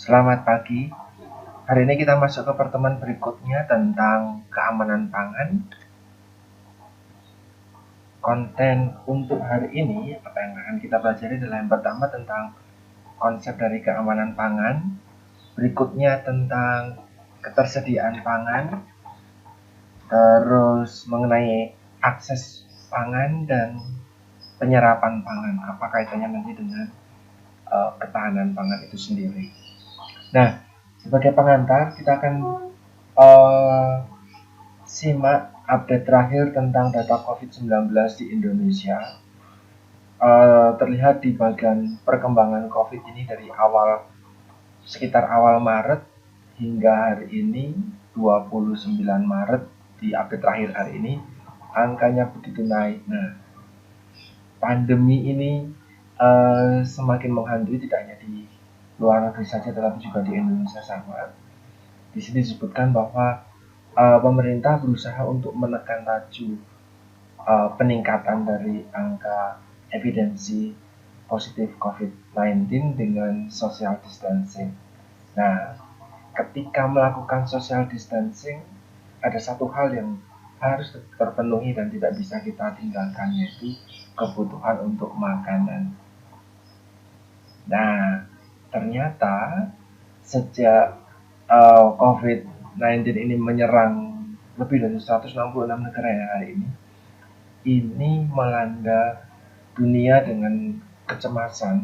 Selamat pagi. Hari ini kita masuk ke pertemuan berikutnya tentang keamanan pangan. Konten untuk hari ini, apa yang akan kita pelajari adalah yang pertama tentang konsep dari keamanan pangan, berikutnya tentang ketersediaan pangan, terus mengenai akses pangan dan penyerapan pangan. Apa kaitannya nanti dengan ketahanan pangan itu sendiri. Nah, sebagai pengantar kita akan uh, simak update terakhir tentang data COVID-19 di Indonesia. Terlihat di bagian perkembangan COVID ini dari sekitar awal Maret hingga hari ini 29 Maret di update terakhir hari ini angkanya begitu naik. Nah, pandemi ini semakin menghantui tidak hanya di luar negeri saja tetapi juga di Indonesia sama. Di sini disebutkan bahwa pemerintah berusaha untuk menekan laju peningkatan dari angka evidensi positif COVID-19 dengan social distancing. Nah, ketika melakukan social distancing, ada satu hal yang harus terpenuhi dan tidak bisa kita tinggalkan, yaitu kebutuhan untuk makanan. Nah, ternyata sejak COVID-19 ini menyerang lebih dari 166 negara ya hari ini melanda dunia dengan kecemasan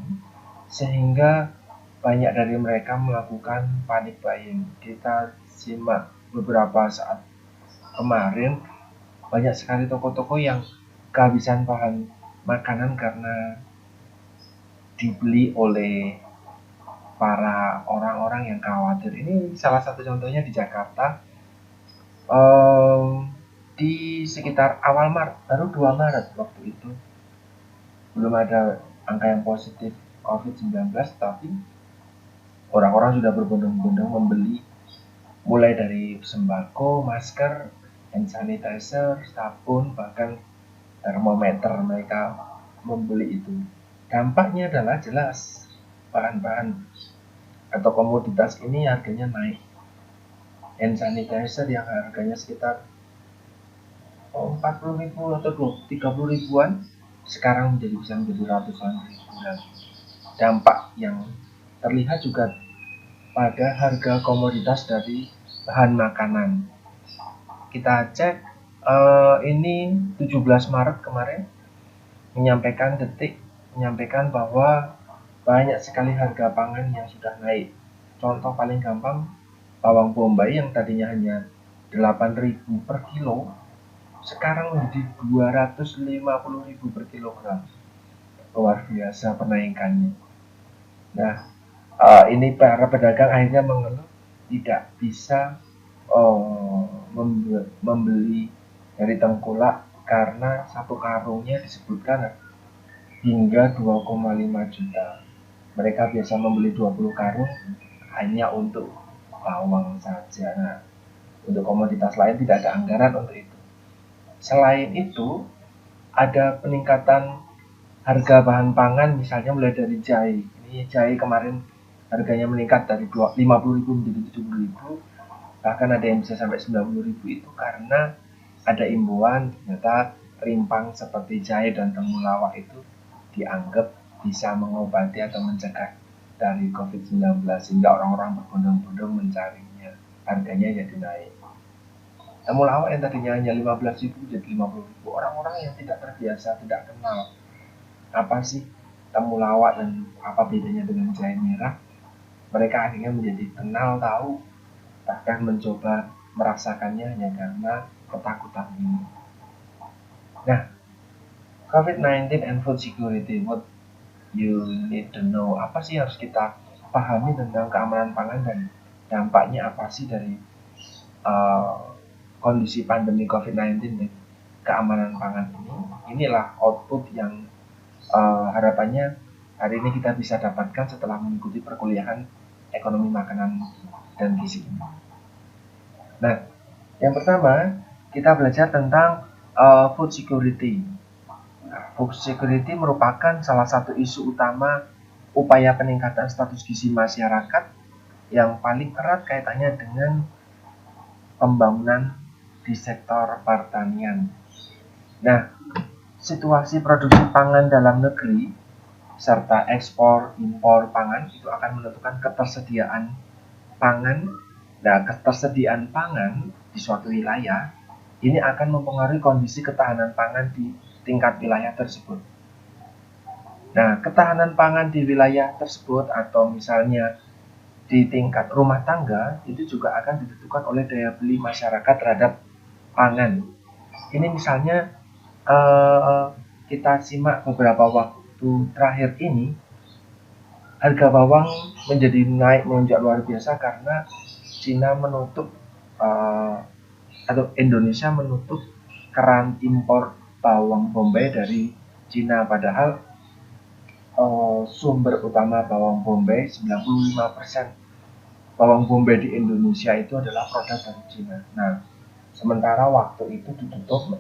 sehingga banyak dari mereka melakukan panic buying. Kita simak beberapa saat kemarin banyak sekali toko-toko yang kehabisan bahan makanan karena dibeli oleh para orang-orang yang khawatir. Ini salah satu contohnya di Jakarta. Di sekitar awal Maret, baru 2 Maret waktu itu belum ada angka yang positif COVID-19, tapi orang-orang sudah berbondong-bondong membeli mulai dari sembako, masker, hand sanitizer, sabun, bahkan termometer. Mereka membeli itu. Dampaknya adalah jelas bahan-bahan atau komoditas ini harganya naik. Hand sanitizer yang harganya sekitar 40.000 atau 30 ribuan sekarang bisa menjadi ratusan ribuan. Dampak yang terlihat juga pada harga komoditas dari bahan makanan. Kita cek ini 17 Maret kemarin menyampaikan bahwa banyak sekali harga pangan yang sudah naik. Contoh paling gampang, bawang bombay yang tadinya hanya 8.000 per kilo sekarang menjadi 250.000 per kilogram. Luar biasa penaikannya. Nah, ini para pedagang akhirnya mengeluh tidak bisa membeli dari tengkulak karena satu karungnya disebutkan hingga 2,5 juta. Mereka biasa membeli 20 karung hanya untuk bawang saja. Nah, untuk komoditas lain tidak ada anggaran untuk itu. Selain itu, ada peningkatan harga bahan pangan, misalnya mulai dari jahe. Ini jahe kemarin harganya meningkat dari 50.000 menjadi 70.000, bahkan ada yang bisa sampai 90.000. Itu karena ada imbauan ternyata rimpang seperti jahe dan temulawak itu dianggap bisa mengobati atau mencegah dari COVID-19 sehingga orang-orang berbondong-bondong mencarinya. Harganya jadi naik. Temulawak yang tadinya hanya 15.000 jadi 50.000. Orang-orang yang tidak terbiasa, tidak kenal apa sih temulawak dan apa bedanya dengan jahe merah, mereka akhirnya menjadi kenal, tahu, bahkan mencoba merasakannya hanya karena ketakutan ini. Nah, COVID-19 and food security, what you need to know, apa sih harus kita pahami tentang keamanan pangan dan dampaknya apa sih dari kondisi pandemi COVID-19 dan keamanan pangan ini. Inilah output yang harapannya hari ini kita bisa dapatkan setelah mengikuti perkuliahan ekonomi makanan dan gizi. Nah, yang pertama kita belajar tentang food security. Food security merupakan salah satu isu utama upaya peningkatan status gizi masyarakat yang paling erat kaitannya dengan pembangunan di sektor pertanian. Nah, situasi produksi pangan dalam negeri serta ekspor impor pangan itu akan menentukan ketersediaan pangan. Nah, ketersediaan pangan di suatu wilayah ini akan mempengaruhi kondisi ketahanan pangan di tingkat wilayah tersebut. Nah, ketahanan pangan di wilayah tersebut atau misalnya di tingkat rumah tangga itu juga akan ditentukan oleh daya beli masyarakat terhadap pangan. Ini misalnya kita simak beberapa waktu terakhir ini, harga bawang menjadi naik melonjak luar biasa karena Cina menutup atau Indonesia menutup keran impor bawang bombay dari Cina, padahal sumber utama bawang bombay 95% bawang bombay di Indonesia itu adalah produk dari Cina. Nah, sementara waktu itu ditutup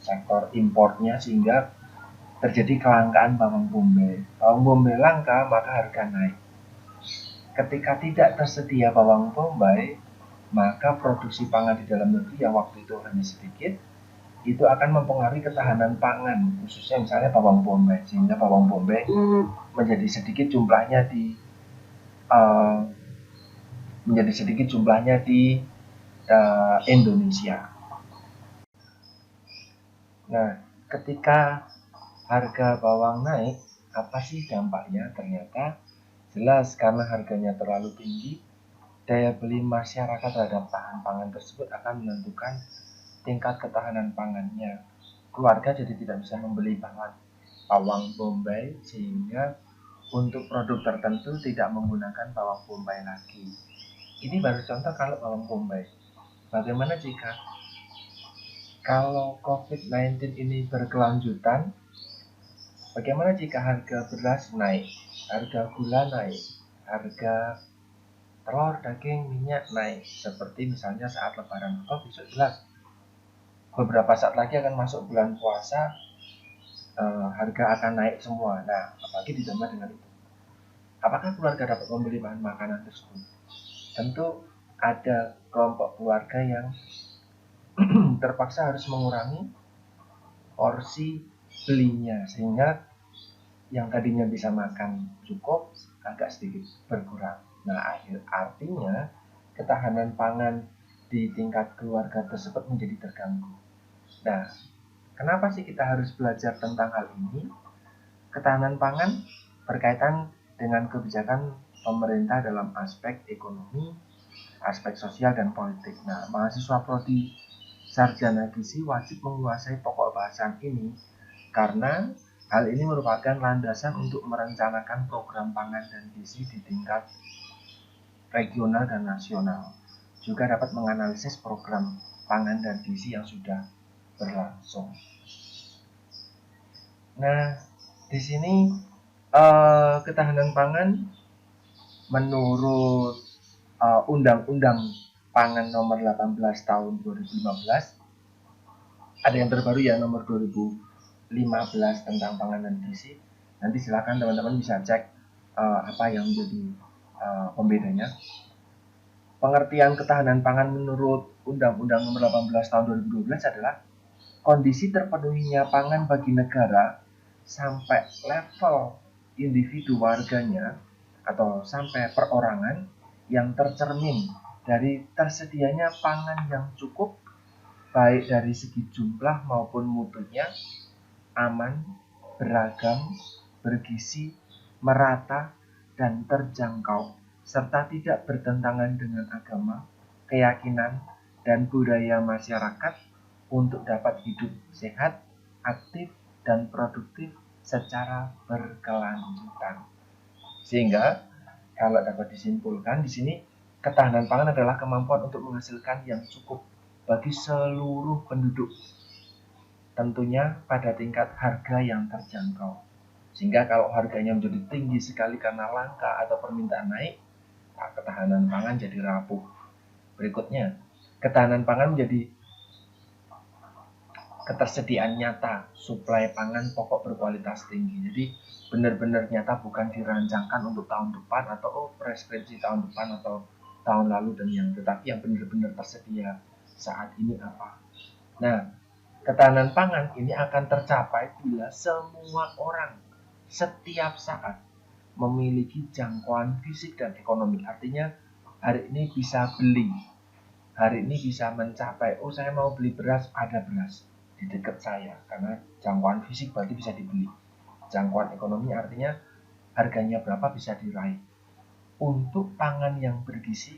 sektor importnya sehingga terjadi kelangkaan bawang bombay. Bawang bombay langka, maka harga naik. Ketika tidak tersedia bawang bombay, maka produksi pangan di dalam negeri yang waktu itu hanya sedikit, itu akan mempengaruhi ketahanan pangan, khususnya misalnya bawang bombay, sehingga bawang bombay menjadi sedikit jumlahnya di Indonesia. Nah, ketika harga bawang naik, apa sih dampaknya? Ternyata jelas karena harganya terlalu tinggi, daya beli masyarakat terhadap bahan pangan tersebut akan menentukan tingkat ketahanan pangannya. Keluarga jadi tidak bisa membeli bawang bombay sehingga untuk produk tertentu tidak menggunakan bawang bombay lagi. Ini baru contoh kalau bawang bombay. Bagaimana jika kalau COVID-19 ini berkelanjutan? Bagaimana jika harga beras naik, harga gula naik, harga telur, daging, minyak naik? Seperti misalnya saat lebaran, besok jelas beberapa saat lagi akan masuk bulan puasa, harga akan naik semua. Nah, apalagi ditambah dengan itu, apakah keluarga dapat membeli bahan makanan tersebut? Tentu ada kelompok keluarga yang terpaksa harus mengurangi porsi belinya, sehingga yang tadinya bisa makan cukup agak sedikit berkurang. Nah, artinya ketahanan pangan di tingkat keluarga tersebut menjadi terganggu. Nah, kenapa sih kita harus belajar tentang hal ini? Ketahanan pangan berkaitan dengan kebijakan pemerintah dalam aspek ekonomi, aspek sosial, dan politik. Nah, mahasiswa prodi sarjana gizi wajib menguasai pokok bahasan ini karena hal ini merupakan landasan untuk merencanakan program pangan dan gizi di tingkat regional dan nasional. Juga dapat menganalisis program pangan dan gizi yang sudah berlangsung. Nah, di sini ketahanan pangan menurut Undang-Undang Pangan Nomor 18 Tahun 2015, ada yang terbaru ya, nomor 2015 tentang pangan dan gizi. Nanti silakan teman-teman bisa cek apa yang menjadi pembedanya. Pengertian ketahanan pangan menurut Undang-Undang Nomor 18 Tahun 2012 adalah kondisi terpenuhinya pangan bagi negara sampai level individu warganya atau sampai perorangan yang tercermin dari tersedianya pangan yang cukup baik dari segi jumlah maupun mutunya, aman, beragam, bergizi, merata, dan terjangkau, serta tidak bertentangan dengan agama, keyakinan, dan budaya masyarakat untuk dapat hidup sehat, aktif, dan produktif secara berkelanjutan. Sehingga kalau dapat disimpulkan di sini, ketahanan pangan adalah kemampuan untuk menghasilkan yang cukup bagi seluruh penduduk, tentunya pada tingkat harga yang terjangkau. Sehingga kalau harganya menjadi tinggi sekali karena langka atau permintaan naik, ketahanan pangan jadi rapuh. Berikutnya, ketahanan pangan menjadi ketersediaan nyata suplai pangan pokok berkualitas tinggi. Jadi benar-benar nyata, bukan dirancangkan untuk tahun depan atau preskripsi tahun depan atau tahun lalu dan tetapi yang benar-benar tersedia saat ini apa. Nah, ketahanan pangan ini akan tercapai bila semua orang setiap saat memiliki jangkauan fisik dan ekonomi. Artinya hari ini bisa beli, hari ini bisa mencapai, oh saya mau beli beras, ada beras di dekat saya, karena jangkauan fisik berarti bisa dibeli. Jangkauan ekonomi artinya harganya berapa bisa diraih. Untuk pangan yang bergizi,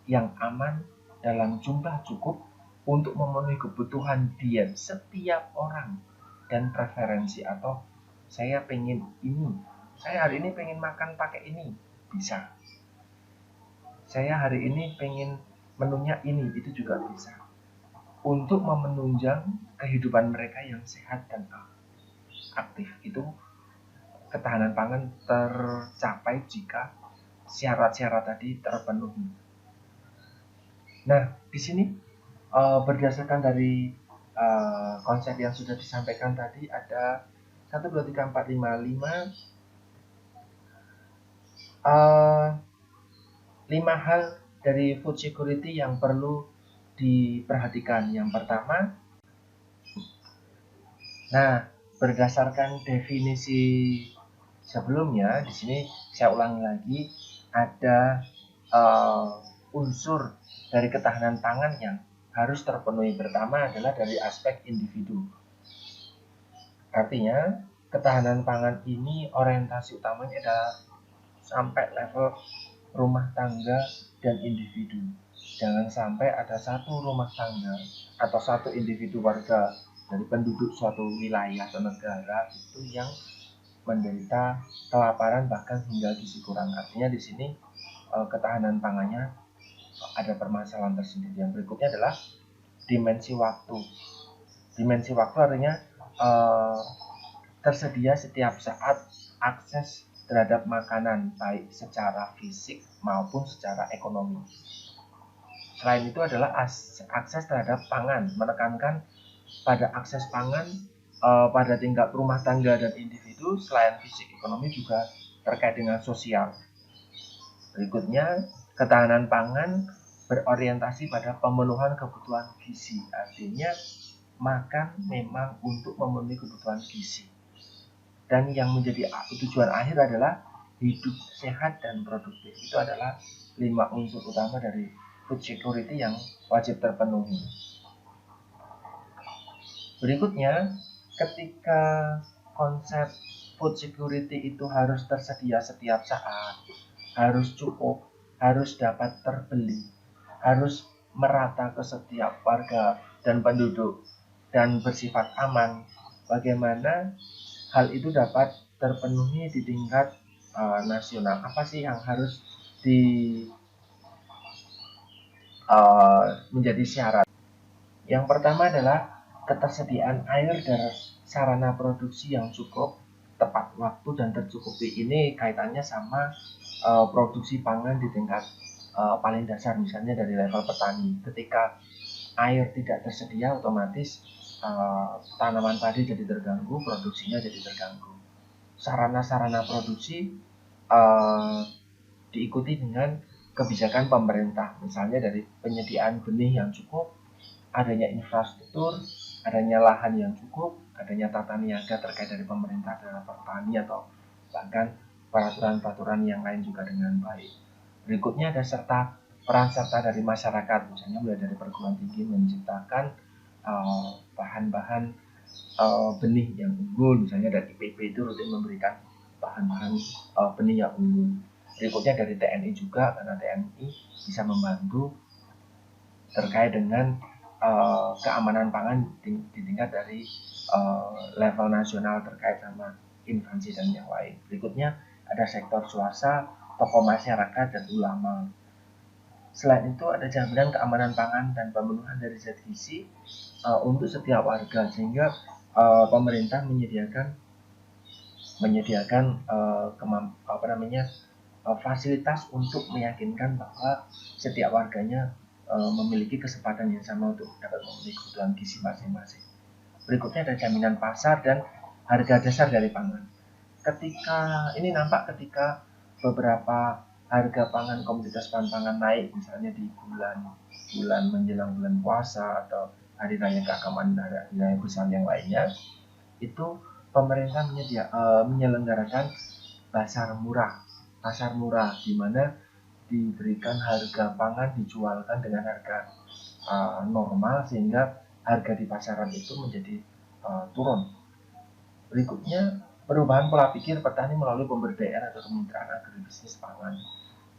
yang aman, dalam jumlah cukup untuk memenuhi kebutuhan diet setiap orang dan preferensi, atau saya pengen ini, saya hari ini pengen makan pakai ini, bisa. Saya hari ini pengen menunya ini, itu juga bisa. Untuk memenunjang kehidupan mereka yang sehat dan aktif, itu ketahanan pangan tercapai jika syarat-syarat tadi terpenuhi. Nah, di sini berdasarkan dari konsep yang sudah disampaikan tadi, ada 1, 2, 3, 4, 5, 5 hal dari food security yang perlu diperhatikan. Yang pertama, nah, berdasarkan definisi sebelumnya, di sini saya ulangi lagi, ada unsur dari ketahanan pangan yang harus terpenuhi. Pertama adalah dari aspek individu. Artinya, ketahanan pangan ini orientasi utamanya adalah sampai level rumah tangga dan individu. Jangan sampai ada satu rumah tangga atau satu individu warga dari penduduk suatu wilayah atau negara itu yang menderita kelaparan bahkan hingga gizi kurang. Artinya di sini ketahanan pangannya ada permasalahan tersendiri. Yang berikutnya adalah dimensi waktu. Dimensi waktu artinya tersedia setiap saat akses terhadap makanan, baik secara fisik maupun secara ekonomi. Selain itu adalah akses terhadap pangan, menekankan pada akses pangan pada tingkat rumah tangga dan individu. Selain fisik, ekonomi juga terkait dengan sosial. Berikutnya, ketahanan pangan berorientasi pada pemenuhan kebutuhan gizi. Artinya, makan memang untuk memenuhi kebutuhan gizi. Dan yang menjadi tujuan akhir adalah hidup sehat dan produktif. Itu adalah 5 unsur utama dari food security yang wajib terpenuhi. Berikutnya, ketika konsep food security itu harus tersedia setiap saat, harus cukup, harus dapat terbeli, harus merata ke setiap warga dan penduduk, dan bersifat aman. Bagaimana hal itu dapat terpenuhi di tingkat nasional? Apa sih yang harus menjadi syarat? Yang pertama adalah ketersediaan air dan sarana produksi yang cukup, tepat waktu dan tercukupi. Ini kaitannya sama produksi pangan di tingkat paling dasar, misalnya dari level petani. Ketika air tidak tersedia, otomatis tanaman padi jadi terganggu, produksinya jadi terganggu. Sarana-sarana produksi diikuti dengan kebijakan pemerintah, misalnya dari penyediaan benih yang cukup, adanya infrastruktur, adanya lahan yang cukup, adanya tata niaga terkait dari pemerintah dalam petani, atau bahkan peraturan-peraturan yang lain juga dengan baik. Berikutnya ada peran serta dari masyarakat, misalnya mulai dari perguruan tinggi menciptakan bahan-bahan benih yang unggul, misalnya dari IPB itu rutin memberikan bahan-bahan benih yang unggul. Berikutnya dari TNI juga, karena TNI bisa membantu terkait dengan keamanan pangan di tingkat dari level nasional terkait sama instansi dan yang lain. Berikutnya ada sektor swasta, tokoh masyarakat, dan ulama. Selain itu ada jaminan keamanan pangan dan pemenuhan dari zat gizi untuk setiap warga, sehingga pemerintah menyediakan fasilitas untuk meyakinkan bahwa setiap warganya memiliki kesempatan yang sama untuk dapat memenuhi kebutuhan gizi masing-masing. Berikutnya ada jaminan pasar dan harga dasar dari pangan. Ketika ini nampak ketika beberapa harga pangan komoditas bahan pangan naik, misalnya di bulan menjelang bulan puasa atau hari raya keagamaan, hari raya besar yang lainnya, itu pemerintah menyelenggarakan pasar murah di mana diberikan harga pangan dijualkan dengan harga normal sehingga harga di pasaran itu menjadi turun. Berikutnya, perubahan pola pikir petani melalui pemberdayaan atau kemitraan agribisnis pangan.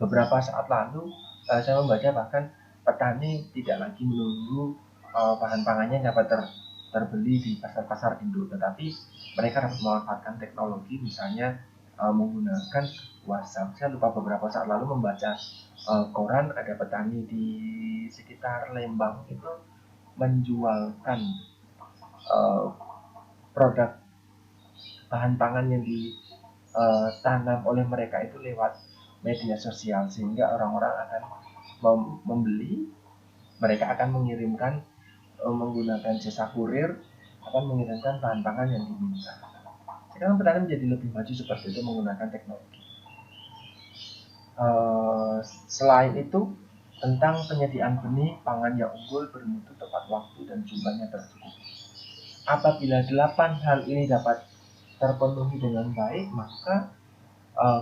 Beberapa saat lalu saya membaca bahkan petani tidak lagi menunggu bahan pangannya dapat terbeli di pasar-pasar induk, tetapi mereka dapat memanfaatkan teknologi, misalnya menggunakan WhatsApp. Saya lupa beberapa saat lalu membaca koran, ada petani di sekitar Lembang itu menjualkan produk bahan pangan yang ditanam oleh mereka itu lewat media sosial, sehingga orang-orang akan membeli, mereka akan mengirimkan menggunakan jasa kurir, akan mengirimkan bahan pangan yang diminta. Sekarang petani menjadi lebih maju seperti itu menggunakan teknologi. Selain itu, tentang penyediaan benih pangan yang unggul, bermutu, tepat waktu, dan jumlahnya tercukupi. Apabila 8 hal ini dapat terpenuhi dengan baik, maka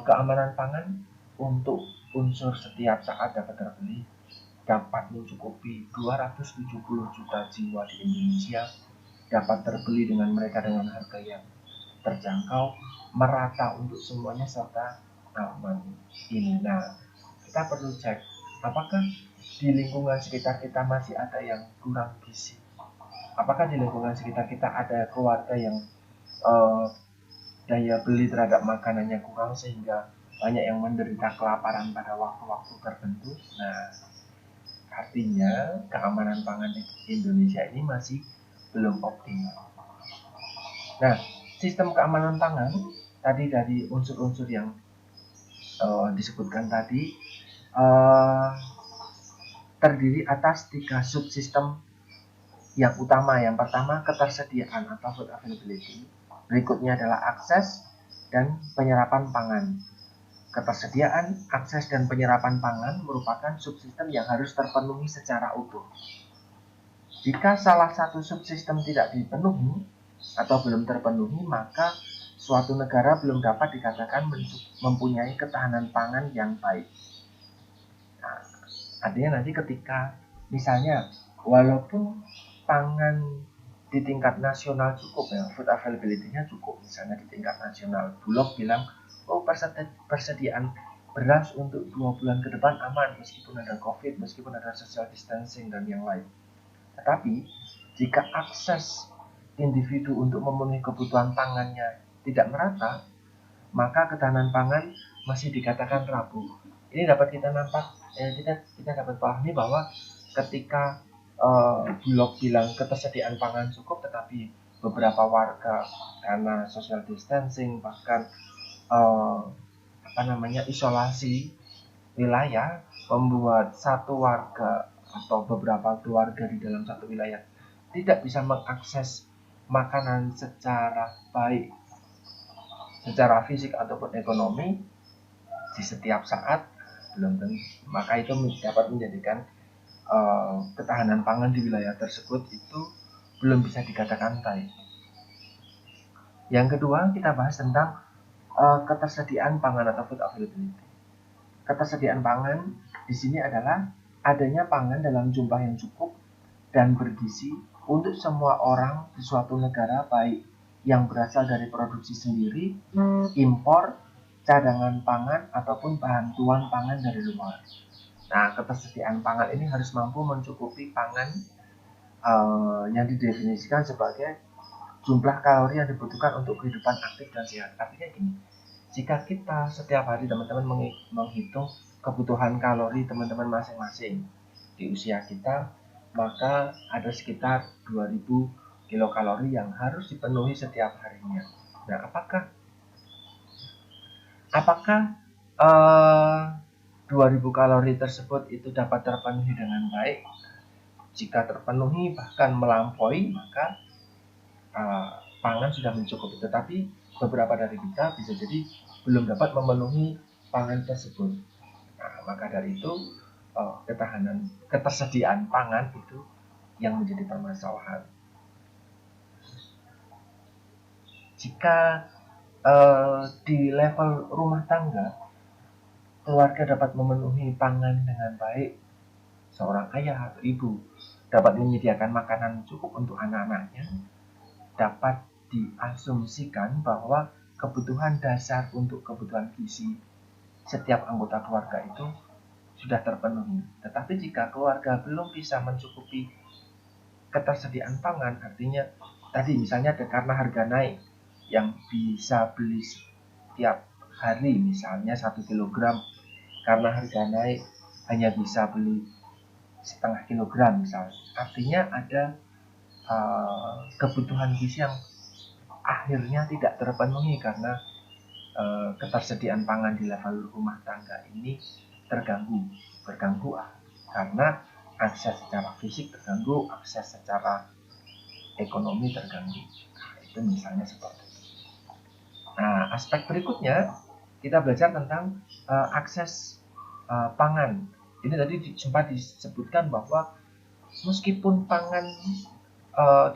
keamanan pangan untuk unsur setiap saat dapat terbeli, dapat mencukupi 270 juta jiwa di Indonesia, dapat terbeli dengan mereka dengan harga yang terjangkau, merata untuk semuanya, serta aman. Ini, nah, kita perlu cek apakah di lingkungan sekitar kita masih ada yang kurang gizi, apakah di lingkungan sekitar kita ada keluarga yang daya beli terhadap makanannya kurang sehingga banyak yang menderita kelaparan pada waktu-waktu tertentu. Nah, artinya keamanan pangan di Indonesia ini masih belum optimal. Nah, sistem keamanan pangan tadi dari unsur-unsur yang disebutkan tadi terdiri atas 3 subsistem yang utama. Yang pertama, ketersediaan atau food availability. Berikutnya adalah akses dan penyerapan pangan. Ketersediaan, akses, dan penyerapan pangan merupakan subsistem yang harus terpenuhi secara utuh. Jika salah satu subsistem tidak dipenuhi atau belum terpenuhi, maka suatu negara belum dapat dikatakan mempunyai ketahanan pangan yang baik. Nah, artinya nanti ketika misalnya walaupun pangan di tingkat nasional cukup, ya, food availability-nya cukup, misalnya di tingkat nasional, Bulog bilang, oh persediaan beras untuk 2 bulan ke depan aman, meskipun ada COVID, meskipun ada social distancing dan yang lain. Tetapi jika akses individu untuk memenuhi kebutuhan pangannya tidak merata, maka ketahanan pangan masih dikatakan rapuh. Ini dapat kita kita dapat pahami bahwa ketika Bulog bilang ketersediaan pangan cukup, tetapi beberapa warga karena social distancing bahkan isolasi wilayah, membuat satu warga atau beberapa keluarga di dalam satu wilayah tidak bisa mengakses makanan secara baik, secara fisik ataupun ekonomi di setiap saat, belum tentu, maka itu dapat menjadikan ketahanan pangan di wilayah tersebut itu belum bisa dikatakan baik. Yang kedua, kita bahas tentang ketersediaan pangan atau food availability. Ketersediaan pangan di sini adalah adanya pangan dalam jumlah yang cukup dan bergizi untuk semua orang di suatu negara, baik yang berasal dari produksi sendiri, impor, cadangan pangan, ataupun bantuan pangan dari luar. Nah, ketersediaan pangan ini harus mampu mencukupi pangan yang didefinisikan sebagai jumlah kalori yang dibutuhkan untuk kehidupan aktif dan sehat. Artinya gini, jika kita setiap hari teman-teman menghitung kebutuhan kalori teman-teman masing-masing di usia kita, maka ada sekitar 2000 kilokalori yang harus dipenuhi setiap harinya. Nah, apakah 2000 kalori tersebut itu dapat terpenuhi dengan baik? Jika terpenuhi bahkan melampaui, maka pangan sudah mencukupi, tetapi beberapa dari kita bisa jadi belum dapat memenuhi pangan tersebut. Nah, maka dari itu ketersediaan pangan itu yang menjadi permasalahan. Jika di level rumah tangga keluarga dapat memenuhi pangan dengan baik, seorang ayah atau ibu dapat menyediakan makanan cukup untuk anak-anaknya, dapat diasumsikan bahwa kebutuhan dasar untuk kebutuhan gizi setiap anggota keluarga itu sudah terpenuhi. Tetapi jika keluarga belum bisa mencukupi ketersediaan pangan, artinya tadi misalnya karena harga naik, yang bisa beli setiap hari misalnya 1 kilogram, karena harga naik hanya bisa beli setengah kilogram misalnya, artinya ada kebutuhan gizi yang akhirnya tidak terpenuhi karena ketersediaan pangan di level rumah tangga ini terganggu karena akses secara fisik terganggu, akses secara ekonomi terganggu. Nah, itu misalnya seperti itu. Nah, aspek berikutnya kita belajar tentang akses pangan. Ini tadi sempat disebutkan bahwa meskipun pangan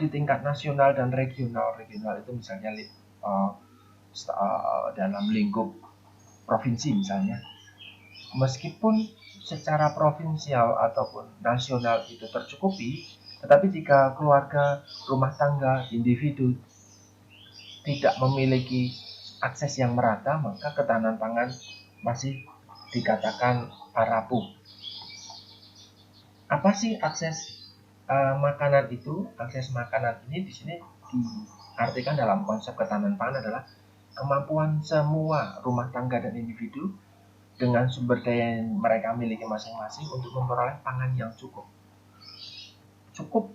di tingkat nasional dan regional itu misalnya dalam lingkup provinsi misalnya, meskipun secara provinsial ataupun nasional itu tercukupi, tetapi jika keluarga, rumah tangga, individu tidak memiliki akses yang merata, maka ketahanan pangan masih dikatakan rapuh. Apa sih akses makanan itu? Akses makanan ini di sini diartikan dalam konsep ketahanan pangan adalah kemampuan semua rumah tangga dan individu dengan sumber daya yang mereka miliki masing-masing untuk memperoleh pangan yang cukup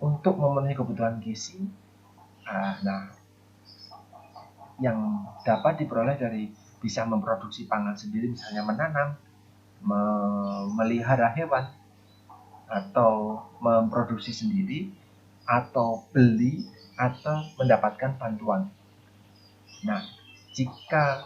untuk memenuhi kebutuhan gizi. Nah, yang dapat diperoleh dari bisa memproduksi pangan sendiri, misalnya menanam, memelihara hewan, atau memproduksi sendiri, atau beli, atau mendapatkan bantuan. Nah, jika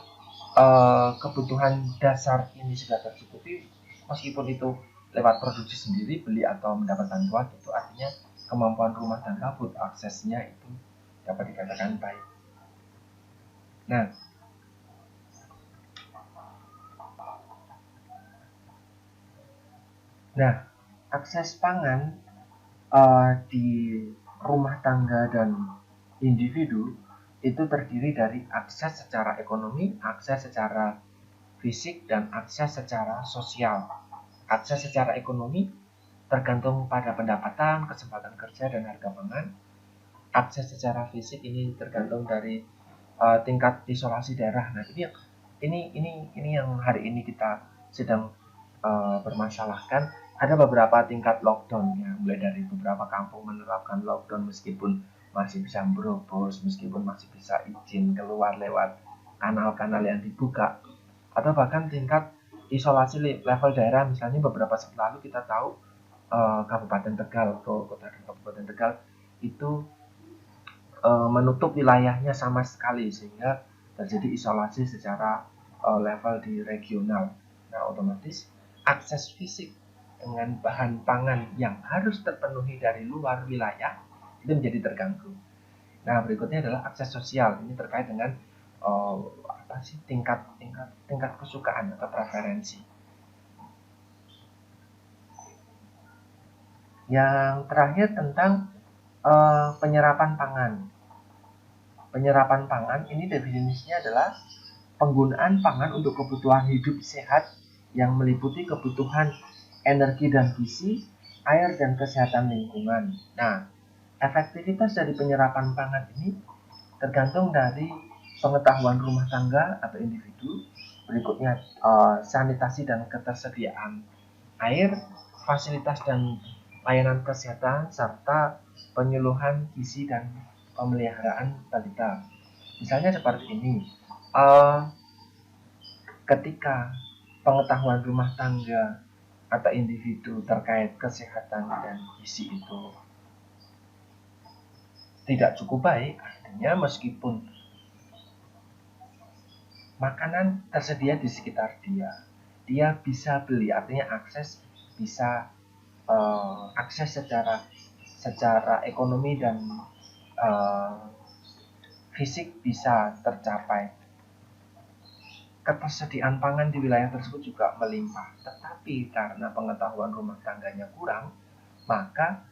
kebutuhan dasar ini sudah tercukupi, meskipun itu lewat produksi sendiri, beli atau mendapat bantuan, itu artinya kemampuan rumah tangga food aksesnya itu dapat dikatakan baik. Nah, akses pangan di rumah tangga dan individu itu terdiri dari akses secara ekonomi, akses secara fisik, dan akses secara sosial. Akses secara ekonomi tergantung pada pendapatan, kesempatan kerja, dan harga pangan. Akses secara fisik ini tergantung dari tingkat isolasi daerah. Nah, ini yang hari ini kita sedang bermasalahkan. Ada beberapa tingkat lockdown ya, mulai dari beberapa kampung menerapkan lockdown meskipun masih bisa berobos, meskipun masih bisa izin keluar lewat kanal-kanal yang dibuka, atau bahkan tingkat isolasi level daerah. Misalnya beberapa saat lalu kita tahu Kabupaten Tegal, kota Kabupaten Tegal itu menutup wilayahnya sama sekali sehingga terjadi isolasi secara level di regional. Nah, otomatis akses fisik dengan bahan pangan yang harus terpenuhi dari luar wilayah itu menjadi terganggu. Nah, berikutnya adalah akses sosial. Ini terkait dengan tingkat kesukaan atau preferensi. Yang terakhir tentang penyerapan pangan. Penyerapan pangan ini definisinya adalah penggunaan pangan untuk kebutuhan hidup sehat yang meliputi kebutuhan energi dan gizi, air, dan kesehatan lingkungan. Nah, efektivitas dari penyerapan pangan ini tergantung dari pengetahuan rumah tangga atau individu. Berikutnya sanitasi dan ketersediaan air, fasilitas dan layanan kesehatan, serta penyuluhan gizi dan pemeliharaan balita. Misalnya seperti ini, ketika pengetahuan rumah tangga atau individu terkait kesehatan dan gizi itu tidak cukup baik, Artinya meskipun makanan tersedia di sekitar dia bisa beli, artinya bisa akses secara ekonomi dan fisik bisa tercapai. Ketersediaan pangan di wilayah tersebut juga melimpah, tetapi karena pengetahuan rumah tangganya kurang, maka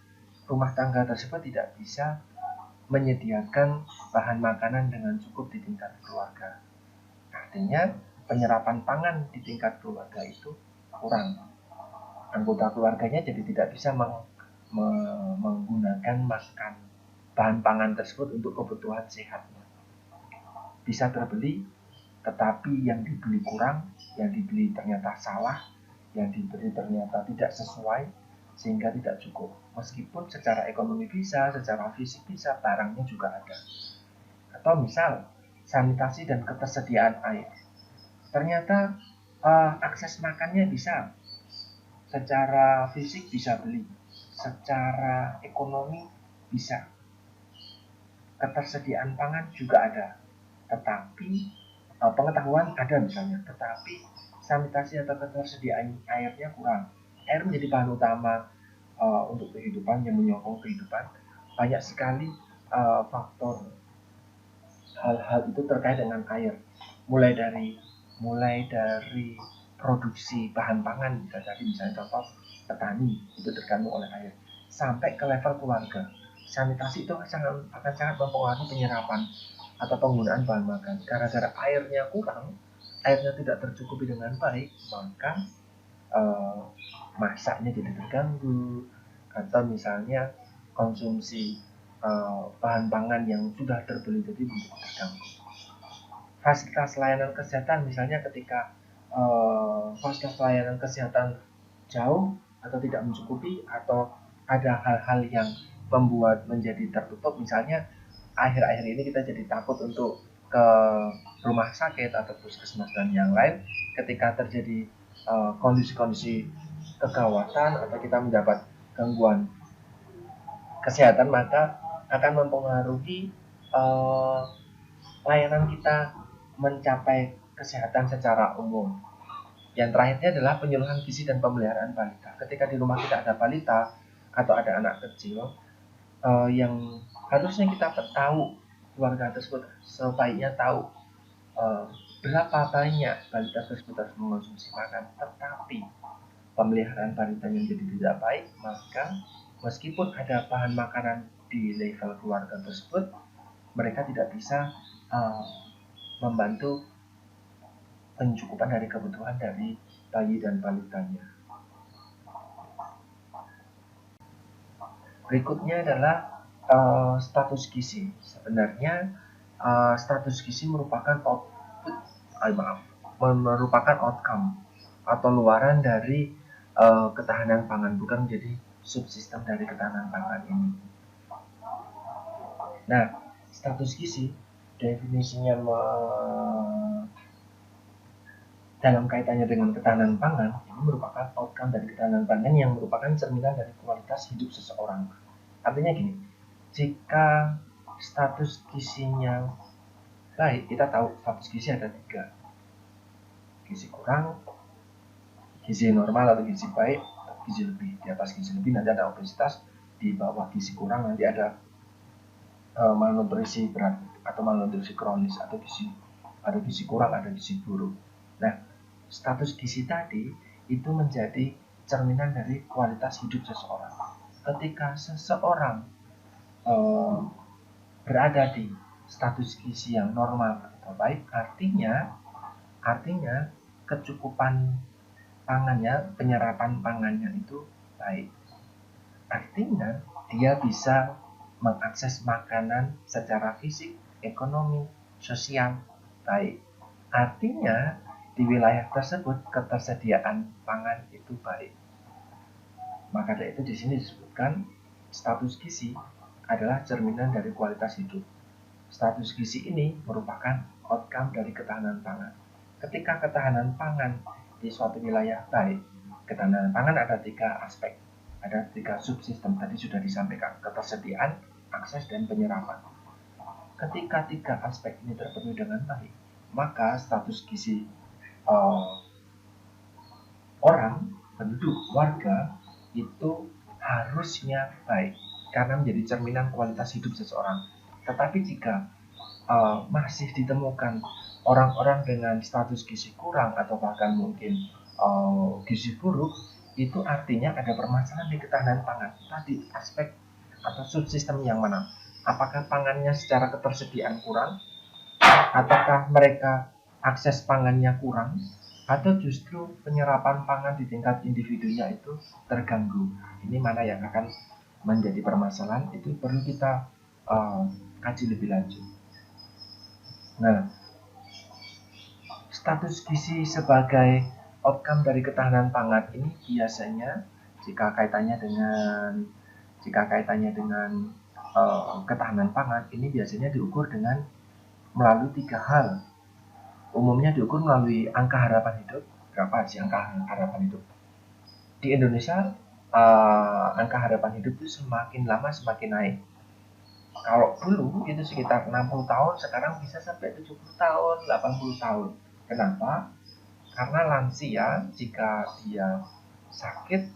rumah tangga tersebut tidak bisa menyediakan bahan makanan dengan cukup di tingkat keluarga. Artinya penyerapan pangan di tingkat keluarga itu kurang. Anggota keluarganya jadi tidak bisa menggunakan bahan pangan tersebut untuk kebutuhan sehatnya. Bisa terbeli, tetapi yang dibeli kurang, yang dibeli ternyata salah, yang dibeli ternyata tidak sesuai, sehingga tidak cukup. Meskipun secara ekonomi bisa, secara fisik bisa, barangnya juga ada. Atau misal sanitasi dan ketersediaan air, ternyata akses makannya bisa, secara fisik bisa beli, secara ekonomi bisa, ketersediaan pangan juga ada, tetapi pengetahuan ada misalnya, tetapi sanitasi atau ketersediaan airnya kurang. Air menjadi bahan utama untuk kehidupan, yang menyokong kehidupan. Banyak sekali faktor hal-hal itu terkait dengan air, mulai dari produksi bahan pangan, bisa jadi misalnya contoh petani itu tergantung oleh air, sampai ke level keluarga. Sanitasi itu akan sangat mempengaruhi penyerapan atau penggunaan bahan makan. Gara-gara airnya kurang, airnya tidak tercukupi dengan baik, maka masaknya jadi terganggu, atau misalnya konsumsi bahan pangan yang sudah terbeli jadi menjadi terganggu. Fasilitas layanan kesehatan misalnya ketika fasilitas layanan kesehatan jauh atau tidak mencukupi, atau ada hal-hal yang membuat menjadi tertutup, misalnya akhir-akhir ini kita jadi takut untuk ke rumah sakit atau puskesmas dan yang lain ketika terjadi kondisi-kondisi kegawatan atau kita mendapat gangguan kesehatan, maka akan mempengaruhi layanan kita mencapai kesehatan secara umum. Yang terakhirnya adalah penyuluhan gizi dan pemeliharaan balita. Ketika di rumah kita ada balita atau ada anak kecil, yang harusnya kita tahu, keluarga tersebut sebaiknya tahu berapa banyak balita tersebut harus mengonsumsi makan, tetapi pemeliharaan balitanya jadi tidak baik, maka meskipun ada bahan makanan di level keluarga tersebut, mereka tidak bisa membantu pencukupan dari kebutuhan dari bayi dan balitanya. Berikutnya adalah status gizi. Sebenarnya status gizi merupakan merupakan outcome atau luaran dari ketahanan pangan, bukan menjadi subsistem dari ketahanan pangan ini. Nah, status gizi definisinya dalam kaitannya dengan ketahanan pangan, ini merupakan outcome dari ketahanan pangan yang merupakan cerminan dari kualitas hidup seseorang. Artinya gini, jika status gizinya baik, kita tahu status gizi ada 3, gizi kurang, gizi normal atau gizi baik, gizi lebih. Di atas gizi lebih nanti ada obesitas, di bawah gizi kurang nanti ada malnutrisi berat atau malnutrisi kronis, atau ada gizi kurang, ada gizi buruk. Nah, status gizi tadi itu menjadi cerminan dari kualitas hidup seseorang. Ketika seseorang berada di status gizi yang normal atau baik, artinya kecukupan pangannya, penyerapan pangannya itu baik. Artinya dia bisa mengakses makanan secara fisik, ekonomi, sosial baik. Artinya di wilayah tersebut ketersediaan pangan itu baik. Maka dari itu di sini disebutkan status gizi adalah cerminan dari kualitas hidup. Status gizi ini merupakan outcome dari ketahanan pangan. Ketika ketahanan pangan di suatu wilayah baik, ketahanan pangan ada 3 aspek, ada 3 subsistem tadi sudah disampaikan: ketersediaan, akses, dan penyerapan. Ketika tiga aspek ini terpenuhi dengan baik, maka status gizi uh, orang, penduduk, warga itu harusnya baik karena menjadi cerminan kualitas hidup seseorang. Tetapi jika masih ditemukan orang-orang dengan status gizi kurang atau bahkan mungkin gizi buruk, itu artinya ada permasalahan di ketahanan pangan. Tadi aspek atau subsistem yang mana? Apakah pangannya secara ketersediaan kurang, ataukah mereka akses pangannya kurang, atau justru penyerapan pangan di tingkat individunya itu terganggu. Ini mana yang akan menjadi permasalahan, itu perlu kita kaji lebih lanjut. Nah, status gizi sebagai outcome dari ketahanan pangan ini biasanya jika kaitannya dengan ketahanan pangan ini biasanya diukur dengan melalui tiga hal. Umumnya diukur melalui angka harapan hidup. Berapa sih angka harapan hidup? Di Indonesia angka harapan hidup itu semakin lama semakin naik. Kalau dulu itu sekitar 60 tahun, sekarang bisa sampai 70 tahun, 80 tahun. Kenapa? Karena lansia jika dia sakit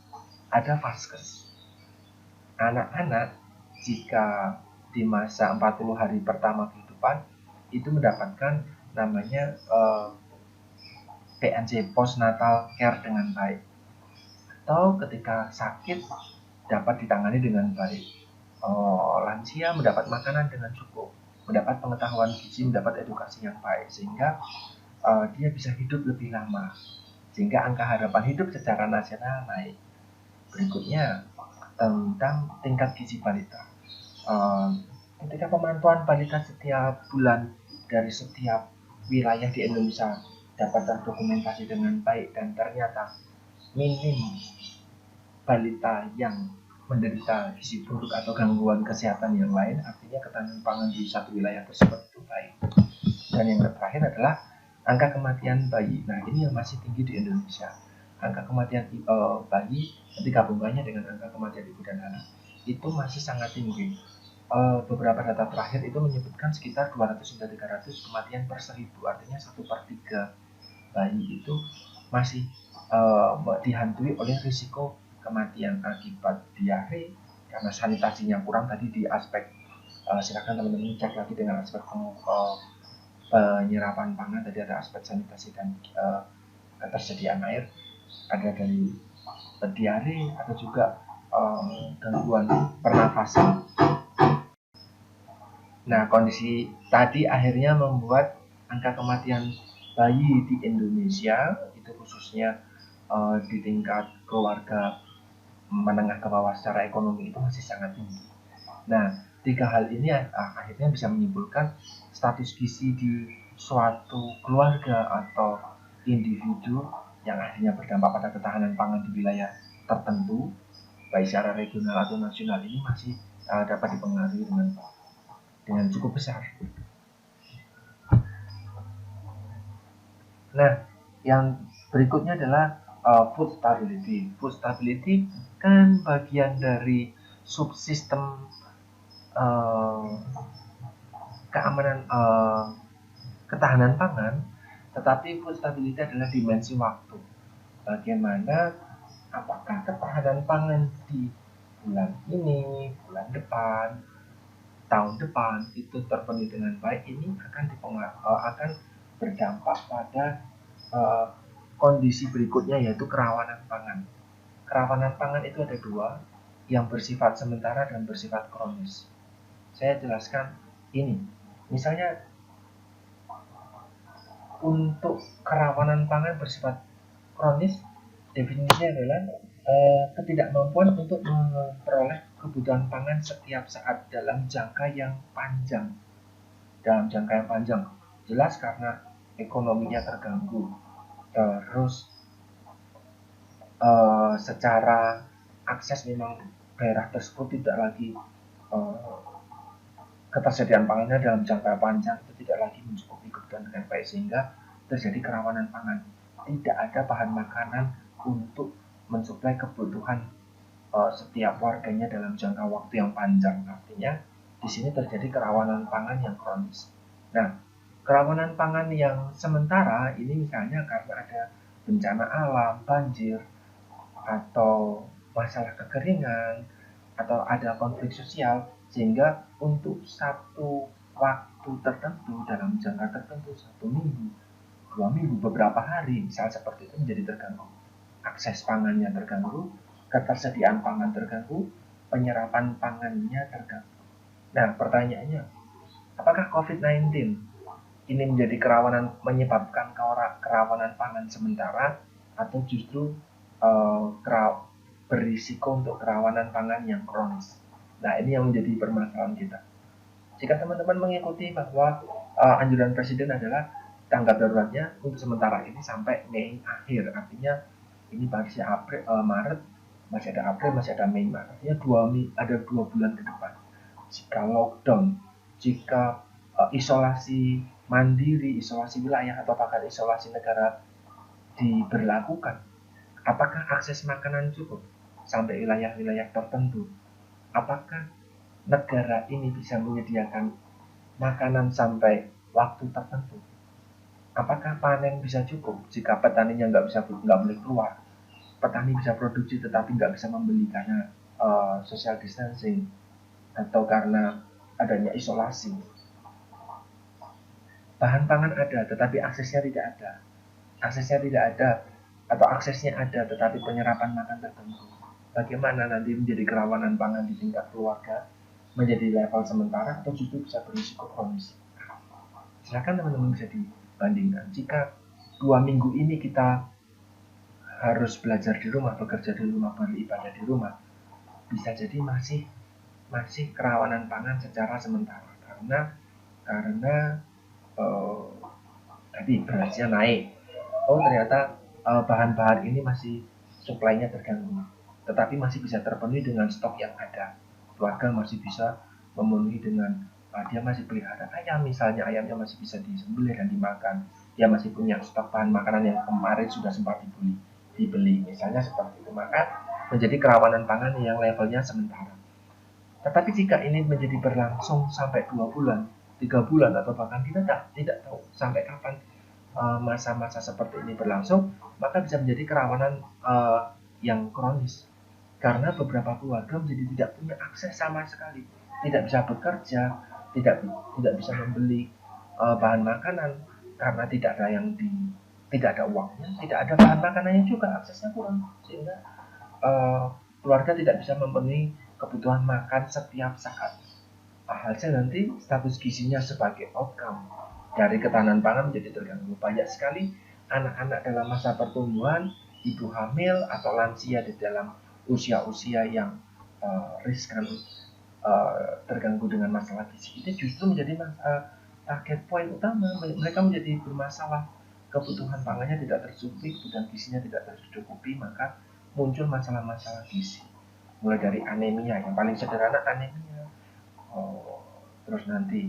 ada vaskes. Anak-anak jika di masa 40 hari pertama kehidupan itu mendapatkan namanya PNC postnatal care dengan baik. Atau ketika sakit dapat ditangani dengan baik. Lansia mendapat makanan dengan cukup, mendapat pengetahuan gizi, mendapat edukasi yang baik, sehingga dia bisa hidup lebih lama, sehingga angka harapan hidup secara nasional naik. Berikutnya tentang tingkat gizi balita. Ketika pemantauan balita setiap bulan dari setiap wilayah di Indonesia dapat terdokumentasi dengan baik dan ternyata minim balita yang menderita gizi buruk atau gangguan kesehatan yang lain, artinya ketahanan pangan di satu wilayah tersebut itu baik. Dan yang terakhir adalah angka kematian bayi. Nah, ini yang masih tinggi di Indonesia. Angka kematian bayi digabungkannya dengan angka kematian ibu dan anak itu masih sangat tinggi. Beberapa data terakhir itu menyebutkan sekitar 200 hingga 300 kematian per 1000, artinya 1/3 bayi itu masih dihantui oleh risiko kematian akibat diare karena sanitasinya kurang. Tadi di aspek silakan teman-teman cek lagi dengan aspek penyerapan pangan, tadi ada aspek sanitasi dan ketersediaan air, ada dari diare atau juga gangguan pernafasan. Nah, kondisi tadi akhirnya membuat angka kematian bayi di Indonesia itu khususnya di tingkat keluarga menengah ke bawah secara ekonomi itu masih sangat tinggi. Nah, tiga hal ini akhirnya bisa menyimpulkan status gizi di suatu keluarga atau individu yang akhirnya berdampak pada ketahanan pangan di wilayah tertentu, baik secara regional atau nasional, ini masih dapat dipengaruhi dengan cukup besar. Nah, yang berikutnya adalah food stability. Food stability kan bagian dari subsistem keamanan ketahanan pangan, tetapi food stability adalah dimensi waktu. Bagaimana apakah ketahanan pangan di bulan ini, bulan depan, tahun depan itu terpenuhi dengan baik, ini akan berdampak pada kondisi berikutnya, yaitu kerawanan pangan. Kerawanan pangan itu ada dua, yang bersifat sementara dan bersifat kronis. Saya jelaskan ini. Misalnya untuk kerawanan pangan bersifat kronis, definisinya adalah ketidakmampuan untuk memperoleh kebutuhan pangan setiap saat dalam jangka yang panjang. Jelas karena ekonominya terganggu, terus secara akses memang daerah tersebut tidak lagi ketersediaan pangannya dalam jangka panjang itu tidak lagi mencukupi kebutuhan dengan baik, sehingga terjadi kerawanan pangan. Tidak ada bahan makanan untuk mensuplai kebutuhan setiap warganya dalam jangka waktu yang panjang. Artinya di sini terjadi kerawanan pangan yang kronis. Nah, kerawanan pangan yang sementara ini misalnya karena ada bencana alam, banjir, atau masalah kekeringan, atau ada konflik sosial, sehingga untuk satu waktu tertentu dalam jangka tertentu, 1 minggu, 2 minggu, beberapa hari, misal seperti itu menjadi terganggu. Akses pangannya terganggu, ketersediaan pangan terganggu, penyerapan pangannya terganggu. Nah, pertanyaannya, apakah COVID-19 ini menjadi kerawanan, menyebabkan kerawanan pangan sementara, atau justru berisiko untuk kerawanan pangan yang kronis? Nah, ini yang menjadi permasalahan kita. Jika teman-teman mengikuti bahwa anjuran presiden adalah tanggap daruratnya untuk sementara ini sampai Mei akhir, artinya ini masih Maret, masih ada April, masih ada Mei, artinya ada 2 bulan ke depan. Jika lockdown, jika isolasi mandiri, isolasi wilayah, atau bahkan isolasi negara diberlakukan, apakah akses makanan cukup sampai wilayah-wilayah tertentu? Apakah negara ini bisa menyediakan makanan sampai waktu tertentu? Apakah panen bisa cukup jika petaninya nggak boleh keluar? Petani bisa produksi tetapi nggak bisa membeli karena social distancing atau karena adanya isolasi. Bahan pangan ada tetapi aksesnya tidak ada. Aksesnya tidak ada atau aksesnya ada tetapi penyerapan makan tertentu. Bagaimana nanti menjadi kerawanan pangan di tingkat keluarga, menjadi level sementara, atau justru bisa berisiko kronis? Silakan teman-teman bisa dibandingkan. Jika 2 minggu ini kita harus belajar di rumah, bekerja di rumah, beribadah di rumah, bisa jadi masih kerawanan pangan secara sementara karena tadi berasnya naik. Oh, ternyata bahan-bahan ini masih suplainya terganggu, tetapi masih bisa terpenuhi dengan stok yang ada. Keluarga masih bisa memenuhi dengan dia masih pelihara ayam, misalnya ayamnya masih bisa disembelih dan dimakan. Dia masih punya stok bahan makanan yang kemarin sudah sempat dibeli, misalnya seperti itu. Maka menjadi kerawanan pangan yang levelnya sementara. Tetapi jika ini menjadi berlangsung sampai 2 bulan, 3 bulan, atau bahkan kita tidak tahu sampai kapan masa-masa seperti ini berlangsung, maka bisa menjadi kerawanan yang kronis. Karena beberapa keluarga menjadi tidak punya akses sama sekali, tidak bisa bekerja, tidak bisa membeli bahan makanan karena tidak ada uangnya, tidak ada bahan makanannya juga, aksesnya kurang, sehingga keluarga tidak bisa memenuhi kebutuhan makan setiap saat. Hasil nanti status gizinya sebagai outcome dari ketahanan pangan menjadi terganggu. Banyak sekali anak-anak dalam masa pertumbuhan, ibu hamil, atau lansia di dalam usia-usia yang riskan terganggu dengan masalah gizi. Itu justru menjadi target poin utama. Mereka menjadi bermasalah, kebutuhan pangannya tidak tercukupi, kebutuhan gizinya tidak tercukupi, maka muncul masalah-masalah gizi. Mulai dari anemia, yang paling sederhana anemia, terus nanti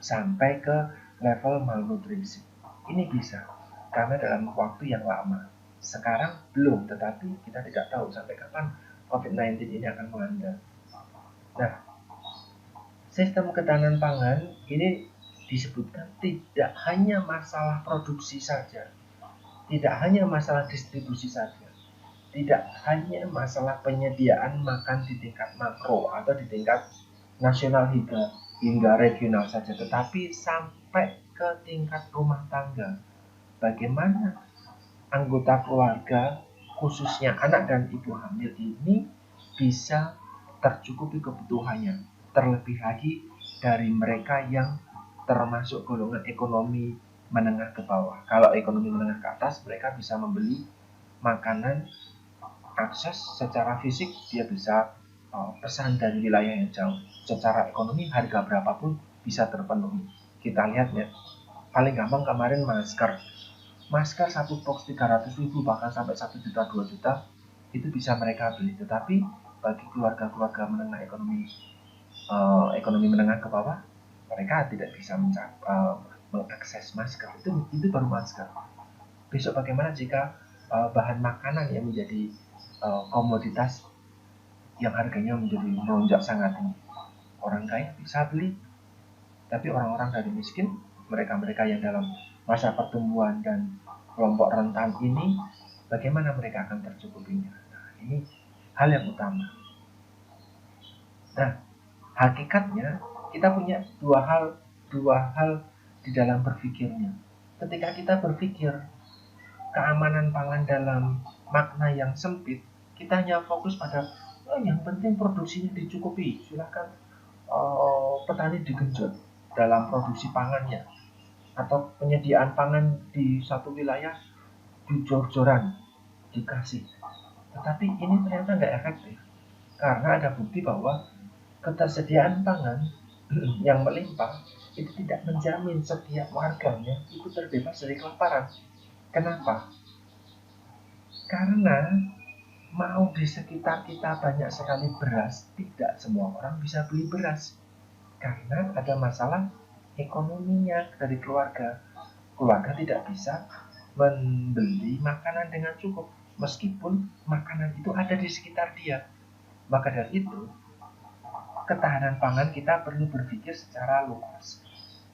sampai ke level malnutrisi. Ini bisa karena dalam waktu yang lama. Sekarang belum, tetapi kita tidak tahu sampai kapan COVID-19 ini akan melanda. Nah, sistem ketahanan pangan ini disebutkan tidak hanya masalah produksi saja, tidak hanya masalah distribusi saja, tidak hanya masalah penyediaan makan di tingkat makro atau di tingkat nasional hingga regional saja, tetapi sampai ke tingkat rumah tangga. Bagaimana anggota keluarga, khususnya anak dan ibu hamil ini, bisa tercukupi kebutuhannya, terlebih lagi dari mereka yang termasuk golongan ekonomi menengah ke bawah. Kalau ekonomi menengah ke atas, mereka bisa membeli makanan, akses secara fisik, dia bisa pesan dari wilayah yang jauh. Secara ekonomi, harga berapapun bisa terpenuhi. Kita lihat ya, paling gampang kemarin masker satu box 300.000 bahkan sampai 1 juta 2 juta itu bisa mereka beli. Tetapi bagi keluarga-keluarga menengah ekonomi menengah ke bawah, mereka tidak bisa mengakses masker. Itu baru masker. Besok bagaimana jika bahan makanan yang menjadi komoditas yang harganya menjadi melonjak sangat tinggi, orang kaya bisa beli, tapi orang-orang dari miskin, mereka-mereka yang dalam masa pertumbuhan dan kelompok rentan ini, bagaimana mereka akan tercukupinya? Nah, ini hal yang utama. Nah, hakikatnya kita punya dua hal di dalam berpikirnya. Ketika kita berpikir keamanan pangan dalam makna yang sempit, kita hanya fokus pada yang penting produksinya dicukupi, silakan petani digenjot dalam produksi pangannya, atau penyediaan pangan di satu wilayah jor-joran dikasih. Tetapi ini ternyata nggak efektif, karena ada bukti bahwa ketersediaan pangan yang melimpah itu tidak menjamin setiap warganya itu terbebas dari kelaparan. Kenapa? Karena mau di sekitar kita banyak sekali beras, tidak semua orang bisa beli beras. Karena ada masalah ekonominya dari keluarga. Keluarga tidak bisa membeli makanan dengan cukup, meskipun makanan itu ada di sekitar dia. Maka dari itu, ketahanan pangan kita perlu berpikir secara luas.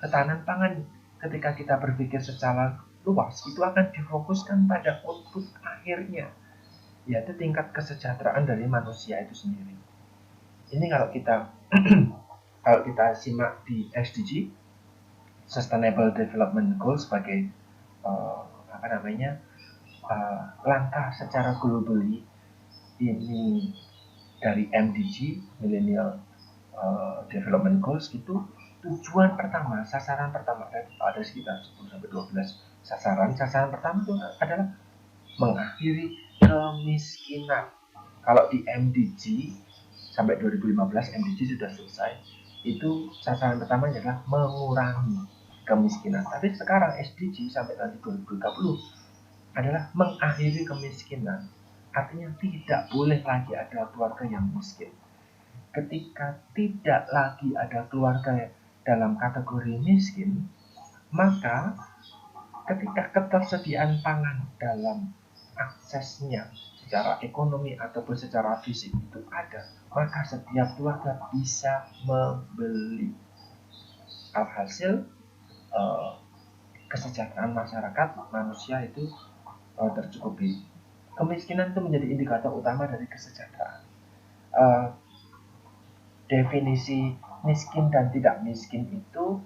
Ketahanan pangan ketika kita berpikir secara luas itu akan difokuskan pada output akhirnya, yaitu tingkat kesejahteraan dari manusia itu sendiri. Ini kalau kita simak di SDG, Sustainable Development Goals, sebagai langkah secara globally ini dari MDG, Millennial Development Goals, itu tujuan pertama, sasaran pertama, ada sekitar 10-12 sasaran. Sasaran pertama itu adalah mengakhiri kemiskinan. Kalau di MDG sampai 2015 MDG sudah selesai, itu sasaran pertama adalah mengurangi kemiskinan. Tapi sekarang SDG sampai nanti 2030 adalah mengakhiri kemiskinan. Artinya tidak boleh lagi ada keluarga yang miskin. Ketika tidak lagi ada keluarga dalam kategori miskin, maka ketika ketersediaan pangan dalam aksesnya secara ekonomi ataupun secara fisik itu ada, maka setiap keluarga bisa membeli. Alhasil kesejahteraan masyarakat manusia itu tercukupi. Kemiskinan itu menjadi indikator utama dari kesejahteraan. Definisi miskin dan tidak miskin itu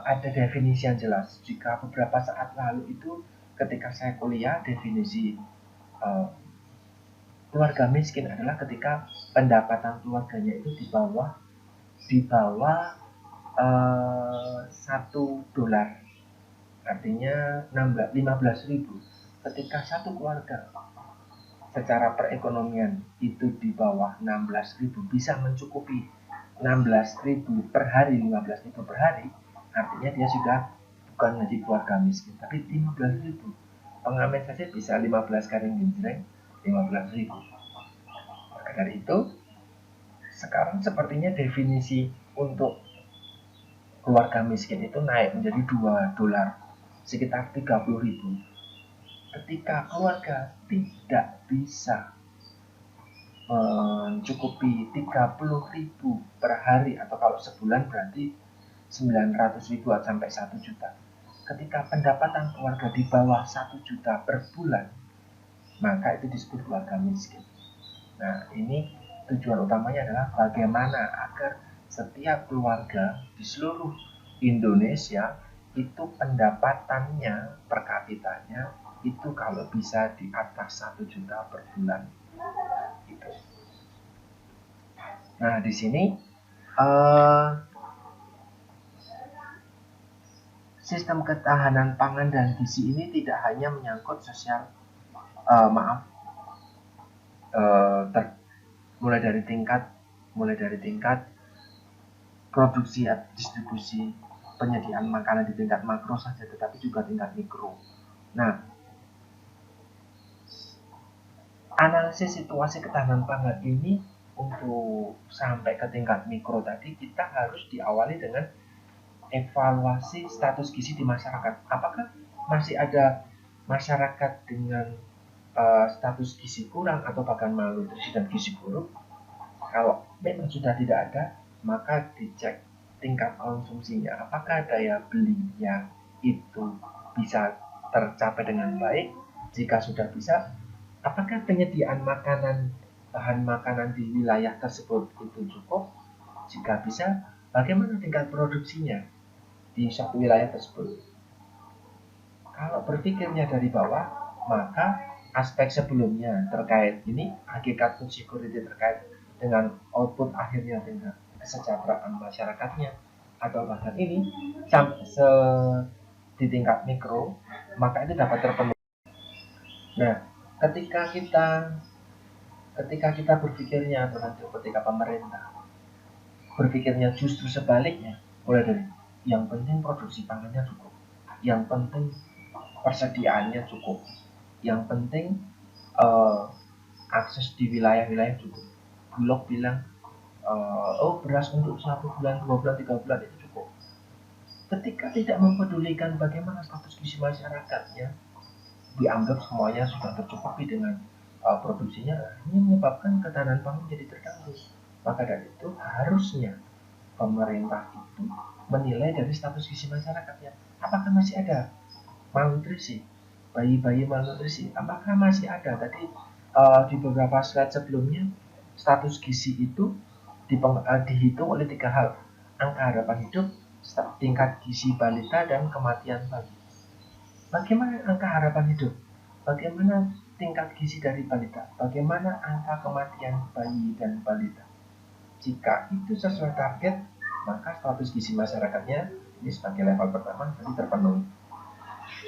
ada definisi yang jelas. Jika beberapa saat lalu itu ketika saya kuliah, definisi keluarga miskin adalah ketika pendapatan keluarganya itu di bawah $1, artinya 15.000. Ketika satu keluarga secara perekonomian itu di bawah 16.000 bisa mencukupi 16.000 per hari, 15.000 per hari, artinya dia sudah bukan lagi keluarga miskin, tapi 15.000. Pengamen saja bisa 15 kali genjreng 15.000. Maka dari itu, sekarang sepertinya definisi untuk keluarga miskin itu naik menjadi $2, sekitar 30.000. Ketika keluarga tidak bisa mencukupi 30.000 per hari, atau kalau sebulan berarti 900.000 sampai 1 juta. Ketika pendapatan keluarga di bawah 1 juta per bulan, maka itu disebut keluarga miskin. Nah, ini tujuan utamanya adalah bagaimana agar setiap keluarga di seluruh Indonesia itu pendapatannya per kapitanya itu kalau bisa di atas 1 juta per bulan. Gitu. Nah, di sini sistem ketahanan pangan dan gizi ini tidak hanya menyangkut sosial, mulai dari tingkat produksi, distribusi, penyediaan makanan di tingkat makro saja, tetapi juga tingkat mikro. Nah, analisis situasi ketahanan pangan ini untuk sampai ke tingkat mikro tadi, kita harus diawali dengan evaluasi status gizi di masyarakat. Apakah masih ada masyarakat dengan status gizi kurang atau bahkan malnutrisi dan gizi buruk? Kalau memang sudah tidak ada, maka dicek tingkat konsumsinya, apakah daya belinya itu bisa tercapai dengan baik. Jika sudah bisa, apakah penyediaan bahan makanan di wilayah tersebut itu cukup. Jika bisa, bagaimana tingkat produksinya di suatu wilayah tersebut. Kalau berpikirnya dari bawah, maka aspek sebelumnya terkait ini, hakikat food security terkait dengan output akhirnya dengan kesejahteraan masyarakatnya, atau bahkan ini di tingkat mikro, maka itu dapat terpenuhi. Nah, ketika kita berpikirnya, atau ketika pemerintah berpikirnya justru sebaliknya, mulai dari yang penting produksi pangannya cukup, yang penting persediaannya cukup, yang penting akses di wilayah-wilayah cukup. Bulog bilang oh beras untuk 1 bulan, 2 bulan, 3 bulan itu cukup. Ketika tidak mempedulikan bagaimana status gizi masyarakatnya, dianggap semuanya sudah tercukupi dengan produksinya, ini menyebabkan ketahanan pangan jadi terganggu. Maka dari itu harusnya pemerintah itu menilai dari status gizi masyarakatnya, apakah masih ada malnutrisi, bayi-bayi malnutrisi, apakah masih ada. Tadi di beberapa slide sebelumnya, status gizi itu dihitung oleh 3 hal: angka harapan hidup, tingkat gizi balita, dan kematian bayi. Bagaimana angka harapan hidup? Bagaimana tingkat gizi dari balita? Bagaimana angka kematian bayi dan balita? Jika itu sesuai target, maka status gizi masyarakatnya ini sebagai level pertama jadi terpenuhi.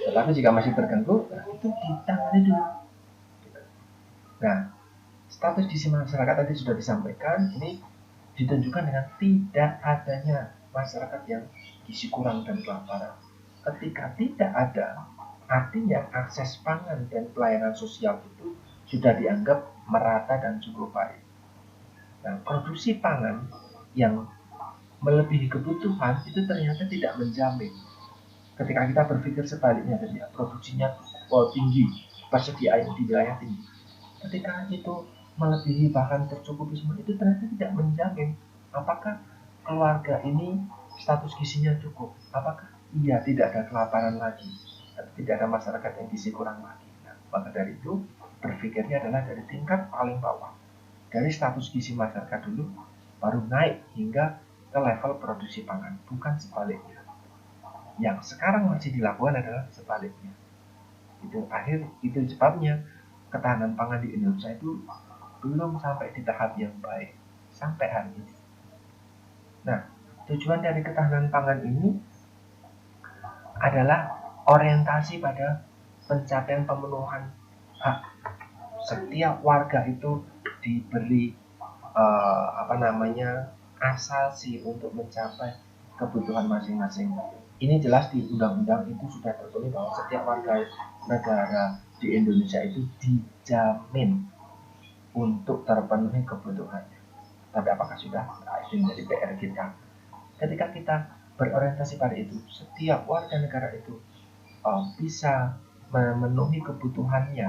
Tetapi jika masih terganggu, itu ditangani dulu. Nah, status gizi masyarakat tadi sudah disampaikan, ini ditunjukkan dengan tidak adanya masyarakat yang gizi kurang dan kelaparan. Ketika tidak ada, artinya akses pangan dan pelayanan sosial itu sudah dianggap merata dan cukup baik. Nah, produksi pangan yang melebihi kebutuhan itu ternyata tidak menjamin. Ketika kita berpikir sebaliknya, jadi produksinya tinggi, persediaan di wilayah tinggi, ketika itu melebihi bahkan tercukupi semua, itu ternyata tidak menjamin apakah keluarga ini status gizinya cukup, apakah iya tidak ada kelaparan lagi, atau tidak ada masyarakat yang gizi kurang lagi. Nah, maka dari itu berpikirnya adalah dari tingkat paling bawah, dari status gizi masyarakat dulu, baru naik hingga ke level produksi pangan, bukan sebaliknya. Yang sekarang masih dilakukan adalah sebaliknya. Itu sebabnya ketahanan pangan di Indonesia itu belum sampai di tahap yang baik sampai hari ini. Nah, tujuan dari ketahanan pangan ini adalah orientasi pada pencapaian pemenuhan hak. Setiap warga itu diberi asasi untuk mencapai kebutuhan masing-masing. Ini jelas di undang-undang itu sudah tertulis bahwa setiap warga negara di Indonesia itu dijamin untuk terpenuhi kebutuhannya. Tapi apakah sudah? Nah, itu menjadi PR kita. Ketika kita berorientasi pada itu, setiap warga negara itu bisa memenuhi kebutuhannya.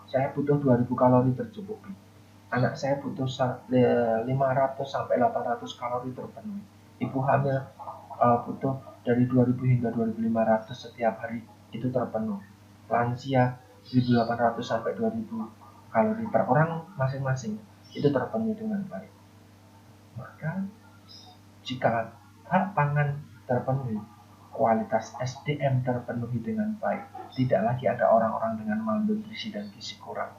Saya butuh 2000 kalori tercukupi. Anak saya butuh 500 sampai 800 kalori terpenuhi. Ibu hamil butuh dari 2000 hingga 2500 setiap hari, itu terpenuhi. Lansia 1800 sampai 2000 kalori per orang masing-masing, itu terpenuhi dengan baik. Maka jika hak pangan terpenuhi, kualitas SDM terpenuhi dengan baik, tidak lagi ada orang-orang dengan malnutrisi dan gizi kurang.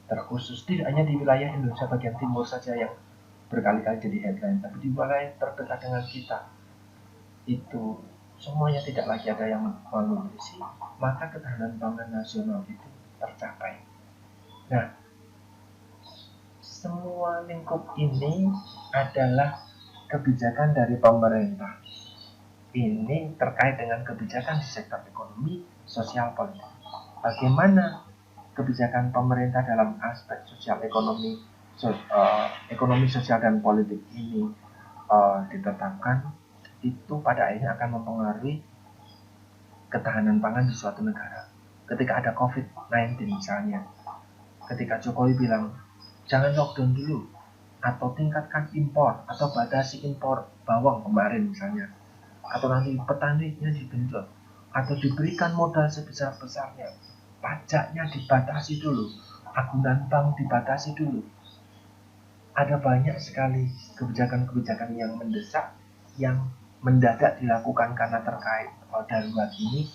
Terkhusus tidak hanya di wilayah Indonesia bagian timur saja yang berkali-kali jadi headline, tapi di wilayah terdekat dengan kita itu semuanya tidak lagi ada yang malnutrisi, maka ketahanan pangan nasional itu tercapai. Nah, semua lingkup ini adalah kebijakan dari pemerintah. Ini terkait dengan kebijakan di sektor ekonomi, sosial, politik. Bagaimana kebijakan pemerintah dalam aspek sosial ekonomi sosial dan politik ini ditetapkan, itu pada akhirnya akan mempengaruhi ketahanan pangan di suatu negara. Ketika ada COVID-19 misalnya, ketika Jokowi bilang jangan lockdown dulu, atau tingkatkan impor atau batasi impor bawang kemarin misalnya, atau nanti petaninya digenjot atau diberikan modal sebesar-besarnya, pajaknya dibatasi dulu, agunan bank dibatasi dulu. Ada banyak sekali kebijakan-kebijakan yang mendesak yang mendadak dilakukan karena terkait darurat ini,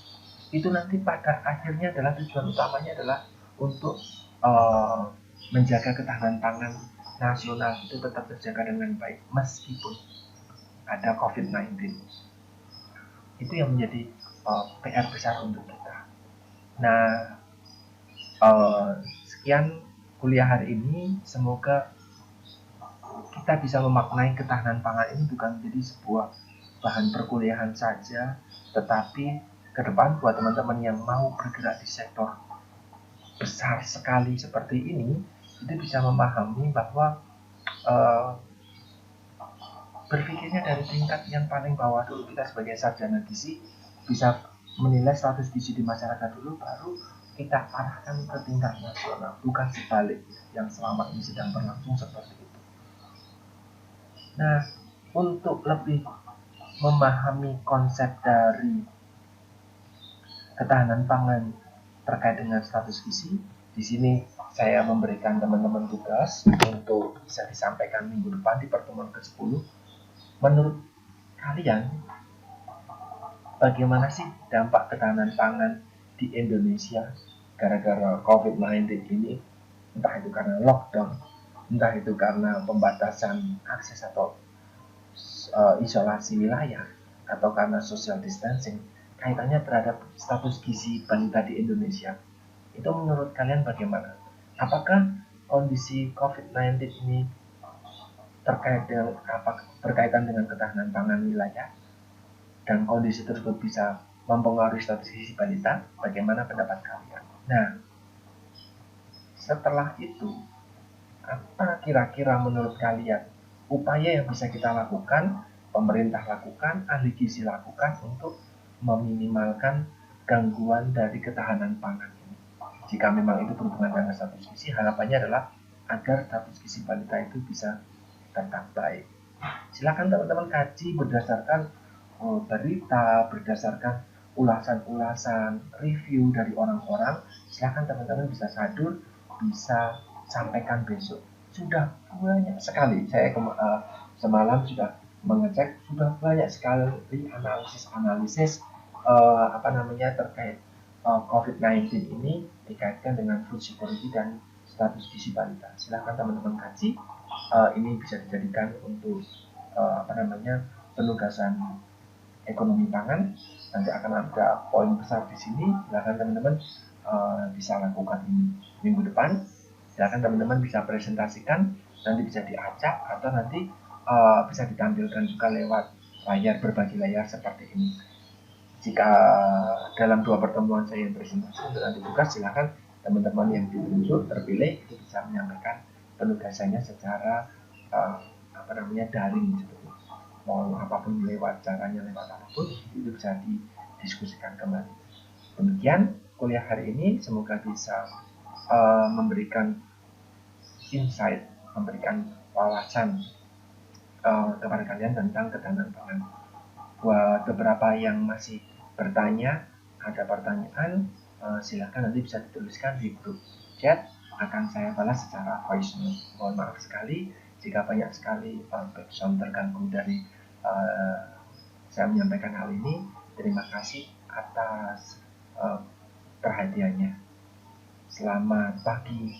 itu nanti pada akhirnya adalah tujuan utamanya adalah untuk menjaga ketahanan pangan nasional itu tetap terjaga dengan baik meskipun ada COVID-19. Itu yang menjadi PR besar untuk kita. Nah, sekian kuliah hari ini. Semoga kita bisa memaknai ketahanan pangan ini bukan menjadi sebuah bahan perkuliahan saja, tetapi ke depan buat teman-teman yang mau bergerak di sektor besar sekali seperti ini, itu bisa memahami bahwa berpikirnya dari tingkat yang paling bawah dulu. Kita sebagai sarjana gizi bisa menilai status gizi di masyarakat dulu, baru kita arahkan ke tingkat nasional, bukan sebalik yang selama ini sedang berlangsung seperti itu. Nah, untuk lebih memahami konsep dari ketahanan pangan terkait dengan status gizi, di sini saya memberikan teman-teman tugas untuk bisa disampaikan minggu depan di pertemuan ke-10. Menurut kalian, bagaimana sih dampak ketahanan pangan di Indonesia gara-gara COVID-19 ini? Entah itu karena lockdown, entah itu karena pembatasan akses atau isolasi wilayah, atau karena social distancing, kaitannya terhadap status gizi balita di Indonesia. Itu menurut kalian bagaimana? Apakah kondisi COVID-19 ini berkaitan dengan ketahanan pangan wilayah dan kondisi tersebut bisa mempengaruhi status gizi balita? Bagaimana pendapat kalian? Nah, setelah itu, apa kira-kira menurut kalian upaya yang bisa kita lakukan, pemerintah lakukan, ahli gizi lakukan untuk meminimalkan gangguan dari ketahanan pangan ini? Jika memang itu berhubungan dengan status gizi, harapannya adalah agar status gizi balita itu bisa tetap baik. Silakan teman-teman kaji berdasarkan berita, berdasarkan ulasan-ulasan, review dari orang-orang. Silakan teman-teman bisa sadur, bisa sampaikan besok. Sudah banyak sekali, saya semalam sudah mengecek, sudah banyak sekali analisis terkait COVID-19 ini dikaitkan dengan food security dan status gizi balita. Silakan teman-teman kaji, ini bisa dijadikan untuk penugasan ekonomi pangan. Nanti akan ada poin besar di sini. Silakan teman-teman bisa lakukan ini minggu depan. Silakan teman-teman bisa presentasikan, nanti bisa diacak atau nanti bisa ditampilkan juga lewat layar, berbagi layar seperti ini. Jika dalam 2 pertemuan saya presentasi untuk nanti tugas, silakan teman-teman yang ditunjuk terpilih itu bisa menyampaikan penugasannya secara daring seperti itu. Mau apapun lewat caranya, lewat apapun itu bisa didiskusikan kembali. Demikian kuliah hari ini, semoga bisa memberikan insight, memberikan wawasan kepada kalian tentang ketahanan pangan. Buat beberapa yang masih bertanya, ada pertanyaan, silakan nanti bisa dituliskan di grup chat, akan saya balas secara voice note. Mohon maaf sekali jika banyak sekali background terganggu dari saya menyampaikan hal ini. Terima kasih atas perhatiannya. Selamat pagi.